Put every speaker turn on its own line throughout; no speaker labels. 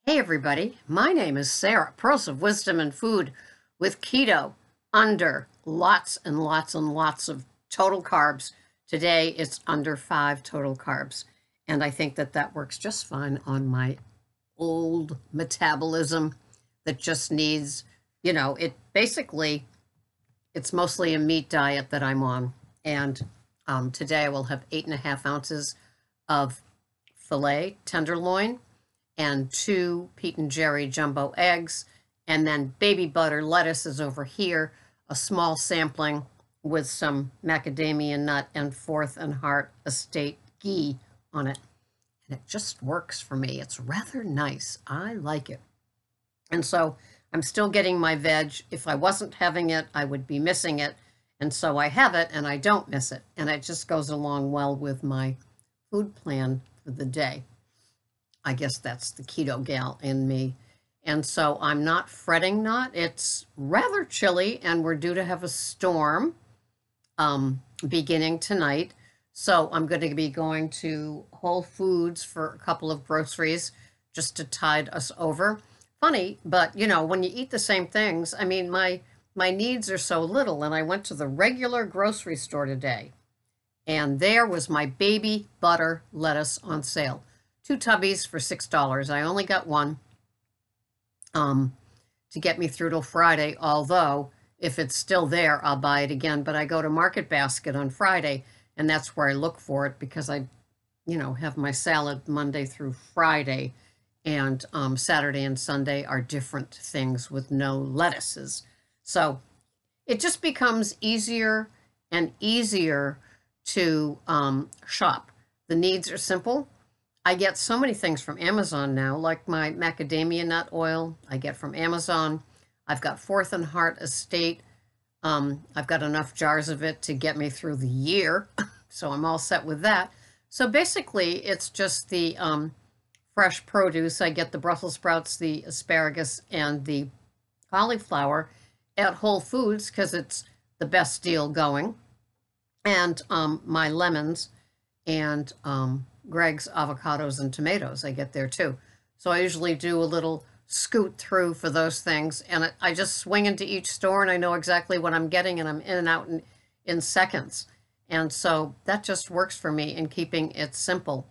Hey everybody, my name is Sarah, Pearls of Wisdom and Food with keto under lots and lots and lots of total carbs. Today it's under 5 total carbs, and I think that that works just fine on my old metabolism that just needs, it's mostly a meat diet that I'm on. And today I will have 8.5 ounces of filet tenderloin and 2 Pete and Jerry jumbo eggs, and then baby butter. Lettuce is over here, a small sampling with some macadamia nut and Fourth and Heart Estate ghee on it. And it just works for me. It's rather nice. I like it. And so I'm still getting my veg. If I wasn't having it, I would be missing it. And so I have it and I don't miss it. And it just goes along well with my food plan for the day. I guess that's the keto gal in me. And so I'm not fretting not. It's rather chilly and we're due to have a storm beginning tonight. So I'm going to be going to Whole Foods for a couple of groceries just to tide us over. Funny, but when you eat the same things, I mean, my needs are so little. And I went to the regular grocery store today and there was my baby butter lettuce on sale. 2 tubbies for $6. I only got one to get me through till Friday, although if it's still there, I'll buy it again. But I go to Market Basket on Friday, and that's where I look for it because I, have my salad Monday through Friday, and Saturday and Sunday are different things with no lettuces. So it just becomes easier and easier to shop. The needs are simple. I get so many things from Amazon now, like my macadamia nut oil I get from Amazon. I've got Fourth and Heart Estate. I've got enough jars of it to get me through the year, so I'm all set with that. So basically, it's just the fresh produce. I get the Brussels sprouts, the asparagus, and the cauliflower at Whole Foods because it's the best deal going. And my lemons and Greg's avocados and tomatoes I get there too. So I usually do a little scoot through for those things, and I just swing into each store and I know exactly what I'm getting, and I'm in and out in seconds. And so that just works for me in keeping it simple.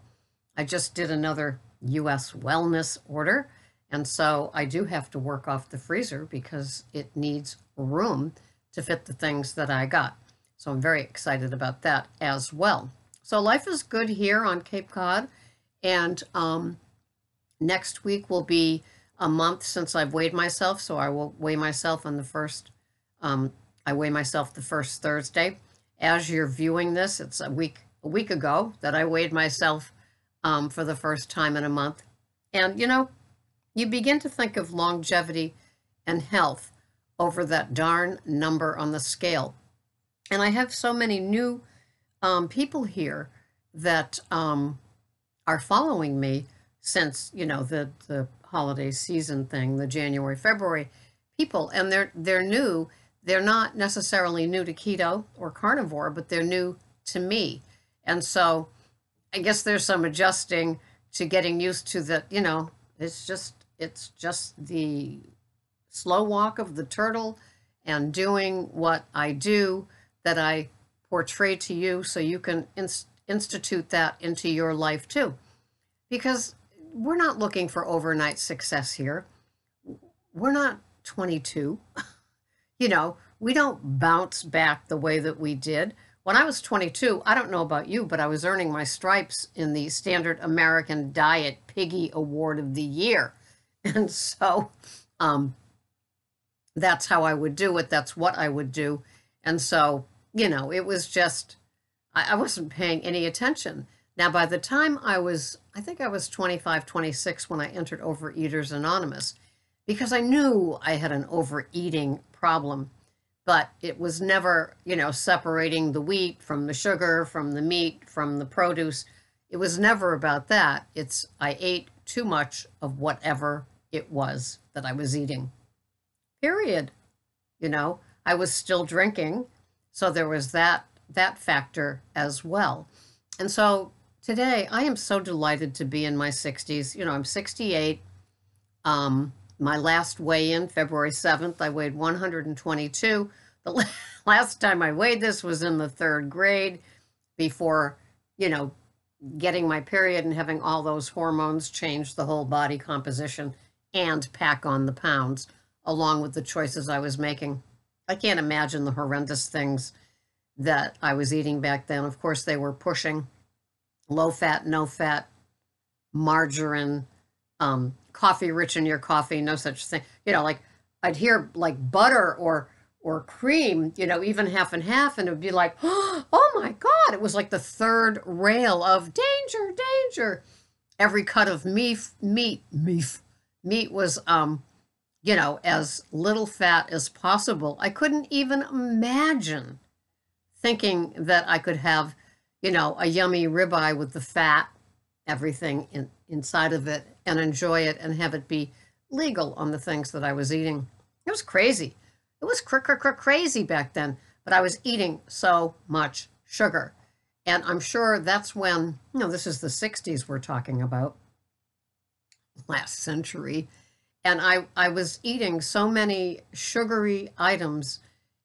I just did another US wellness order, and so I do have to work off the freezer because it needs room to fit the things that I got. So I'm very excited about that as well. So life is good here on Cape Cod, and next week will be a month since I've weighed myself, so I will weigh myself on the first, I weigh myself the first Thursday. As you're viewing this, it's a week ago that I weighed myself for the first time in a month. And, you begin to think of longevity and health over that darn number on the scale. And I have so many new people here that are following me since the holiday season thing, the January, February people, and they're new. They're not necessarily new to keto or carnivore, but they're new to me, and so I guess there's some adjusting to getting used to that. It's just the slow walk of the turtle, and doing what I do that I portray to you so you can institute that into your life too. Because we're not looking for overnight success here. We're not 22. We don't bounce back the way that we did. When I was 22, I don't know about you, but I was earning my stripes in the Standard American Diet Piggy Award of the Year. And so that's how I would do it. That's what I would do. And so it was just, I wasn't paying any attention. Now, by the time I think I was 25, 26 when I entered Overeaters Anonymous, because I knew I had an overeating problem, but it was never, separating the wheat from the sugar, from the meat, from the produce. It was never about that. I ate too much of whatever it was that I was eating. Period. I was still drinking. So there was that factor as well. And so today I am so delighted to be in my 60s. I'm 68. My last weigh-in, February 7th, I weighed 122. The last time I weighed this was in the third grade before, you know, getting my period and having all those hormones change the whole body composition and pack on the pounds, along with the choices I was making. I can't imagine the horrendous things that I was eating back then. Of course, they were pushing low fat, no fat, margarine, coffee rich in your coffee, no such thing. Like I'd hear like butter or cream, even half and half, and it would be like, oh my God, it was like the third rail of danger, danger. Every cut of meat was, as little fat as possible. I couldn't even imagine thinking that I could have, a yummy ribeye with the fat, everything inside of it, and enjoy it and have it be legal on the things that I was eating. It was crazy. It was crazy back then, but I was eating so much sugar. And I'm sure that's when, this is the 60s we're talking about, last century. And I was eating so many sugary items,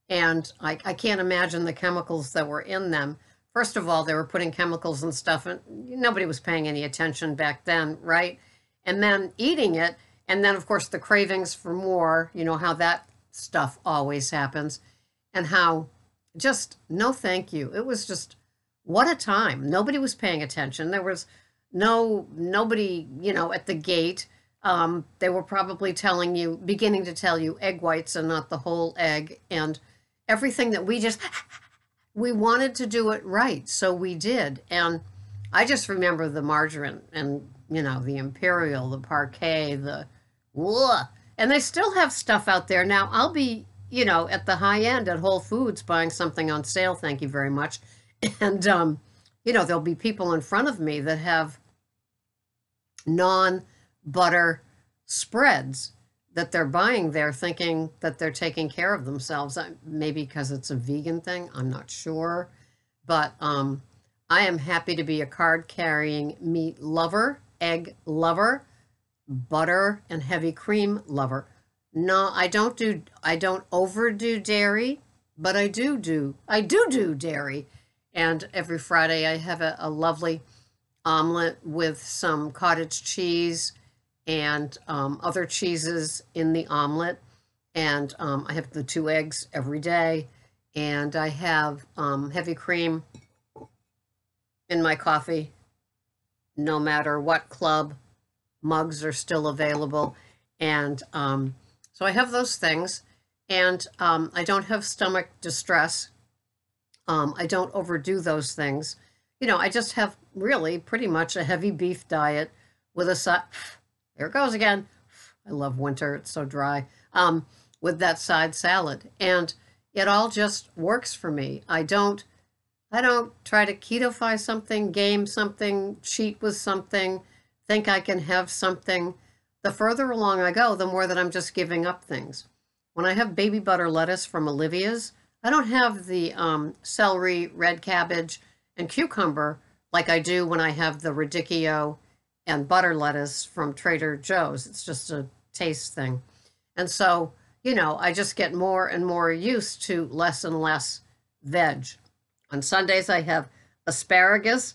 and I can't imagine the chemicals that were in them. First of all, they were putting chemicals and stuff, and nobody was paying any attention back then, right? And then eating it, and then, of course, the cravings for more, how that stuff always happens, and how just no thank you. It was just, what a time. Nobody was paying attention. There was nobody, at the gate. They were probably beginning to tell you egg whites and not the whole egg, and everything that we wanted to do it right, so we did. And I just remember the margarine and, the Imperial, the Parquet, and they still have stuff out there. Now, I'll be, at the high end at Whole Foods buying something on sale, thank you very much. And, there'll be people in front of me that have non-butter spreads that they're buying there thinking that they're taking care of themselves. Maybe because it's a vegan thing, I'm not sure. But I am happy to be a card-carrying meat lover, egg lover, butter and heavy cream lover. No, I don't overdo dairy, but I do dairy. And every Friday I have a lovely omelet with some cottage cheese and other cheeses in the omelet. And I have the 2 eggs every day. And I have heavy cream in my coffee, no matter what club. Mugs are still available. And so I have those things. And I don't have stomach distress. I don't overdo those things. I just have really pretty much a heavy beef diet with there it goes again. I love winter. It's so dry. With that side salad. And it all just works for me. I don't try to keto-fy something, game something, cheat with something, think I can have something. The further along I go, the more that I'm just giving up things. When I have baby butter lettuce from Olivia's, I don't have the celery, red cabbage, and cucumber like I do when I have the radicchio and butter lettuce from Trader Joe's. It's just a taste thing. And so, I just get more and more used to less and less veg. On Sundays, I have asparagus,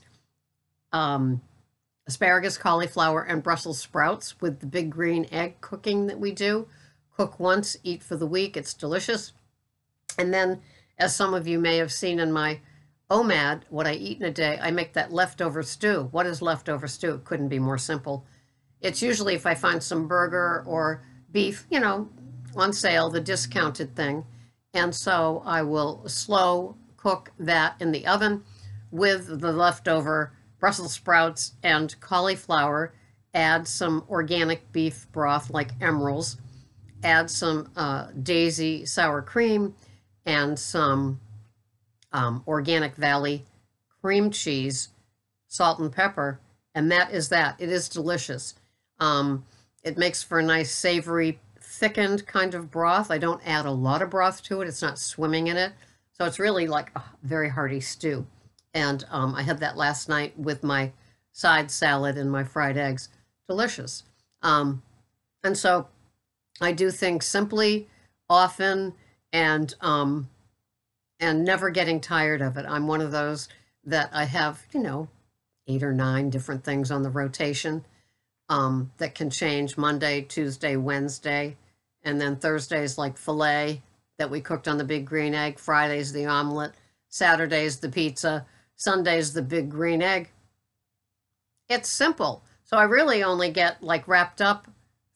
cauliflower, and Brussels sprouts with the big green egg cooking that we do. Cook once, eat for the week. It's delicious. And then, as some of you may have seen in my OMAD, what I eat in a day, I make that leftover stew. What is leftover stew? It couldn't be more simple. It's usually if I find some burger or beef, on sale, the discounted thing. And so I will slow cook that in the oven with the leftover Brussels sprouts and cauliflower, add some organic beef broth like Emerald's, add some Daisy sour cream and some Organic Valley cream cheese, salt and pepper, and that is that. It is delicious. It makes for a nice savory, thickened kind of broth. I don't add a lot of broth to it. It's not swimming in it. So it's really like a very hearty stew. And I had that last night with my side salad and my fried eggs. Delicious. And so I do things simply, often, and never getting tired of it. I'm one of those that I have, 8 or 9 different things on the rotation, that can change Monday, Tuesday, Wednesday, and then Thursdays like filet that we cooked on the big green egg, Fridays the omelet, Saturdays the pizza, Sundays the big green egg. It's simple. So I really only get like wrapped up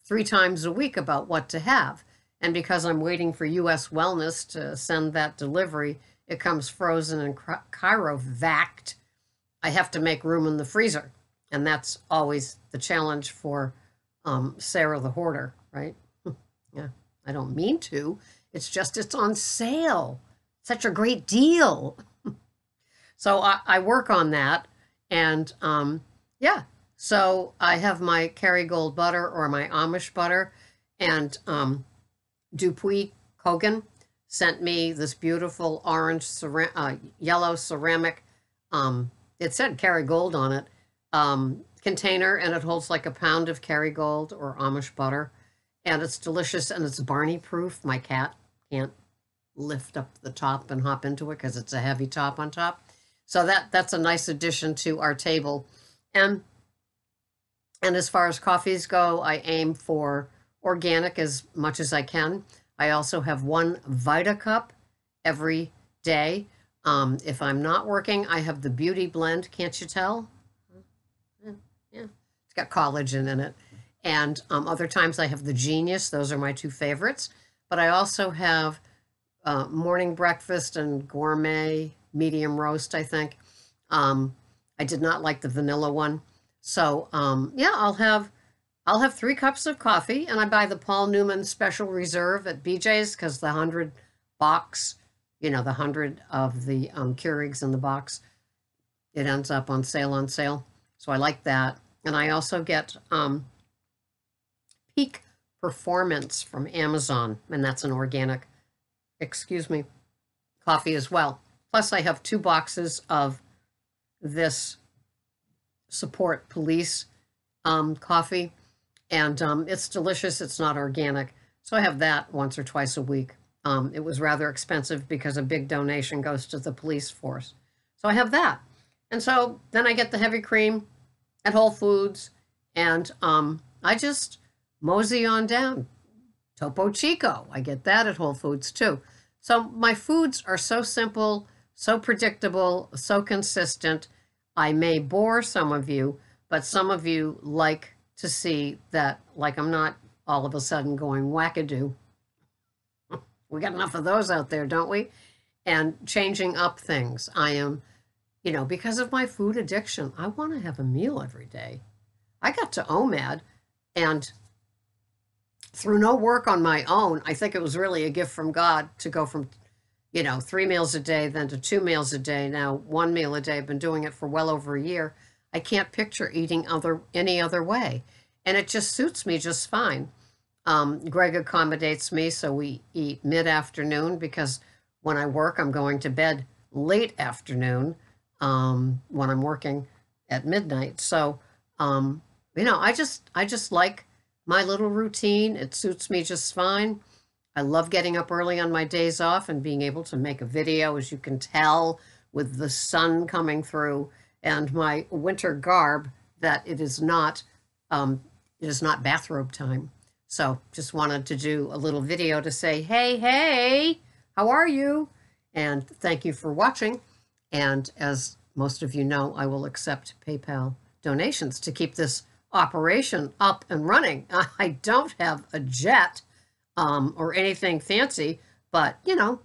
3 times a week about what to have. And because I'm waiting for US Wellness to send that delivery, it comes frozen and cryovac. I have to make room in the freezer. And that's always the challenge for Sarah the hoarder, right? Yeah, I don't mean to. It's just it's on sale. Such a great deal. So I work on that. And yeah, so I have my Kerrygold butter or my Amish butter. And Dupuis Kogan sent me this beautiful orange, yellow ceramic, it said Kerrygold on it, container, and it holds like a pound of Kerrygold or Amish butter. And it's delicious, and it's Barney proof. My cat can't lift up the top and hop into it because it's a heavy top on top. So that's a nice addition to our table. And as far as coffees go, I aim for organic as much as I can. I also have 1 Vita cup every day. If I'm not working, I have the Beauty Blend. Can't you tell? Yeah. It's got collagen in it. And other times I have the Genius. Those are my 2 favorites. But I also have morning breakfast and gourmet medium roast, I think. I did not like the vanilla one. So yeah, I'll have 3 cups of coffee, and I buy the Paul Newman Special Reserve at BJ's because the 100 box, the 100 of the Keurigs in the box, it ends up on sale. So I like that. And I also get Peak Performance from Amazon, and that's an organic, coffee as well. Plus I have 2 boxes of this Support Police coffee. And it's delicious. It's not organic. So I have that once or twice a week. It was rather expensive because a big donation goes to the police force. So I have that. And so then I get the heavy cream at Whole Foods. And I just mosey on down. Topo Chico. I get that at Whole Foods too. So my foods are so simple, so predictable, so consistent. I may bore some of you, but some of you like to see that, like, I'm not all of a sudden going wackadoo. We got enough of those out there, don't we? And changing up things. I am, because of my food addiction, I want to have a meal every day. I got to OMAD, and through no work on my own, I think it was really a gift from God to go from, 3 meals a day, then to 2 meals a day, now 1 meal a day. I've been doing it for well over a year. I can't picture eating any other way. And it just suits me just fine. Greg accommodates me, so we eat mid-afternoon because when I work, I'm going to bed late afternoon when I'm working at midnight. So, I just like my little routine. It suits me just fine. I love getting up early on my days off and being able to make a video, as you can tell, with the sun coming through and my winter garb, that it is not bathrobe time. So just wanted to do a little video to say, hey, how are you? And thank you for watching. And as most of you know, I will accept PayPal donations to keep this operation up and running. I don't have a jet or anything fancy, but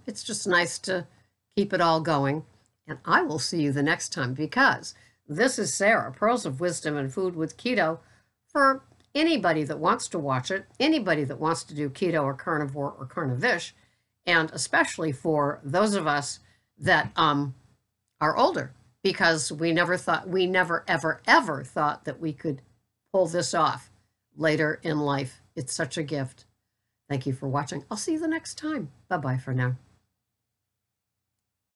it's just nice to keep it all going. And I will see you the next time, because this is Sarah, Pearls of Wisdom and Food with Keto, for anybody that wants to watch it, anybody that wants to do keto or carnivore or carnivish, and especially for those of us that are older, because we never ever thought that we could pull this off later in life. It's such a gift. Thank you for watching. I'll see you the next time. Bye-bye for now.